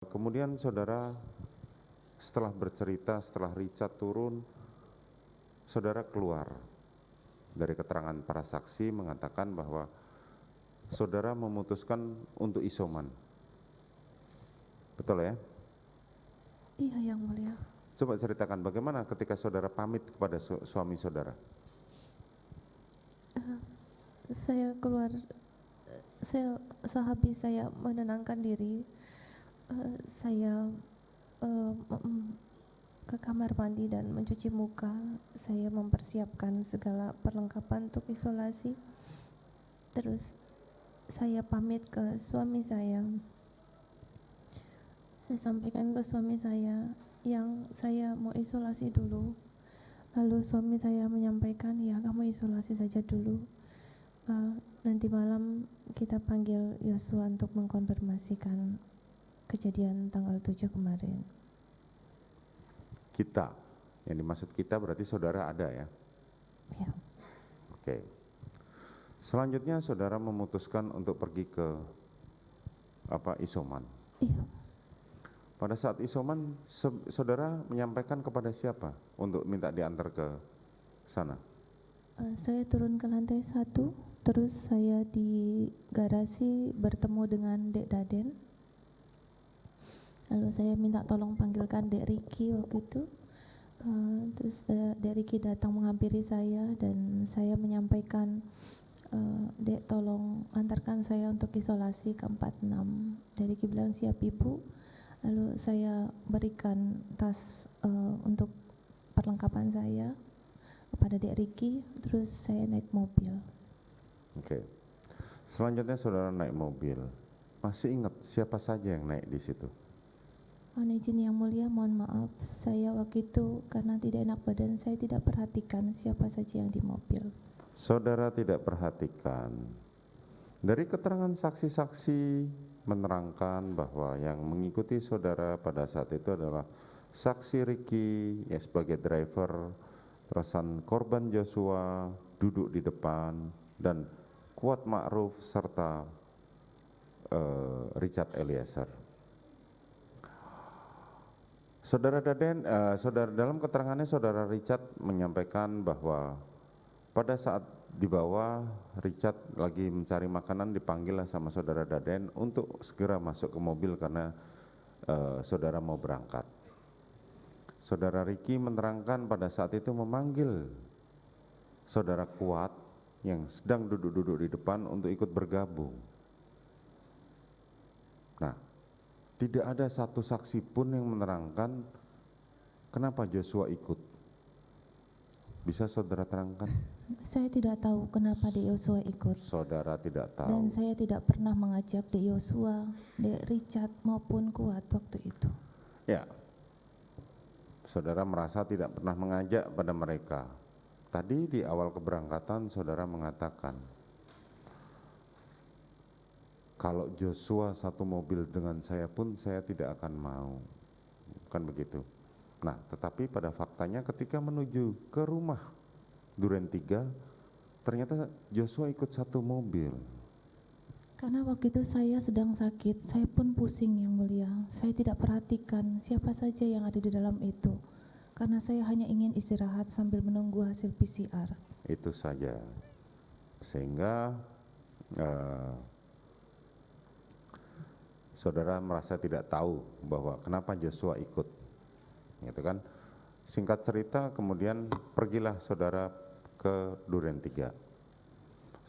Kemudian saudara setelah bercerita, setelah Richard turun, saudara keluar dari keterangan para saksi mengatakan bahwa saudara memutuskan untuk isoman. Betul ya? Iya, Yang Mulia. Coba ceritakan bagaimana ketika saudara pamit kepada suami saudara. Saya keluar, sehabis saya menenangkan diri, saya ke kamar mandi dan mencuci muka. Saya mempersiapkan segala perlengkapan untuk isolasi. Terus saya pamit ke suami saya. Saya sampaikan ke suami saya yang saya mau isolasi dulu. Lalu suami saya menyampaikan, ya kamu isolasi saja dulu. Nanti malam kita panggil Yosua untuk mengkonfirmasikan kejadian tanggal 7 kemarin. Kita, yang dimaksud kita berarti saudara ada ya? Ya. Oke. Selanjutnya saudara memutuskan untuk pergi ke isoman. Iya. Pada saat isoman, saudara menyampaikan kepada siapa untuk minta diantar ke sana? Saya turun ke lantai 1, terus saya di garasi bertemu dengan Dek Daden. Lalu saya minta tolong panggilkan Dek Riki waktu itu. Terus Dek Riki datang menghampiri saya dan saya menyampaikan, Dek tolong antarkan saya untuk isolasi ke 46. Dek Riki bilang siap Ibu. Lalu saya berikan tas untuk perlengkapan saya kepada Dek Riki, terus saya naik mobil. Oke. Selanjutnya saudara naik mobil. Masih ingat siapa saja yang naik di situ? Mohon izin Yang Mulia, mohon maaf, saya waktu itu karena tidak enak badan, saya tidak perhatikan siapa saja yang di mobil. Saudara tidak perhatikan. Dari keterangan saksi-saksi menerangkan bahwa yang mengikuti saudara pada saat itu adalah saksi Riki ya sebagai driver, terusan korban Joshua duduk di depan, dan Kuat Ma'ruf serta Richard Eliezer. Saudara Daden, dalam keterangannya saudara Richard menyampaikan bahwa pada saat di bawah Richard lagi mencari makanan, dipanggillah sama saudara Daden untuk segera masuk ke mobil karena saudara mau berangkat. Saudara Riki menerangkan pada saat itu memanggil saudara Kuat yang sedang duduk-duduk di depan untuk ikut bergabung. Nah, tidak ada satu saksi pun yang menerangkan kenapa Joshua ikut. Bisa saudara terangkan? Saya tidak tahu kenapa Dek Yosua ikut. Saudara tidak tahu. Dan saya tidak pernah mengajak Dek Yosua, Dek Richard maupun Kuat waktu itu. Ya, saudara merasa tidak pernah mengajak pada mereka. Tadi di awal keberangkatan saudara mengatakan, kalau Joshua satu mobil dengan saya pun saya tidak akan mau. Kan begitu. Nah, tetapi pada faktanya ketika menuju ke rumah Duren 3, ternyata Joshua ikut satu mobil. Karena waktu itu saya sedang sakit, saya pun pusing Yang Mulia. Saya tidak perhatikan siapa saja yang ada di dalam itu. Karena saya hanya ingin istirahat sambil menunggu hasil PCR. Itu saja. Sehingga saudara merasa tidak tahu bahwa kenapa Joshua ikut. Gitu kan. Singkat cerita kemudian pergilah saudara ke Duren 3.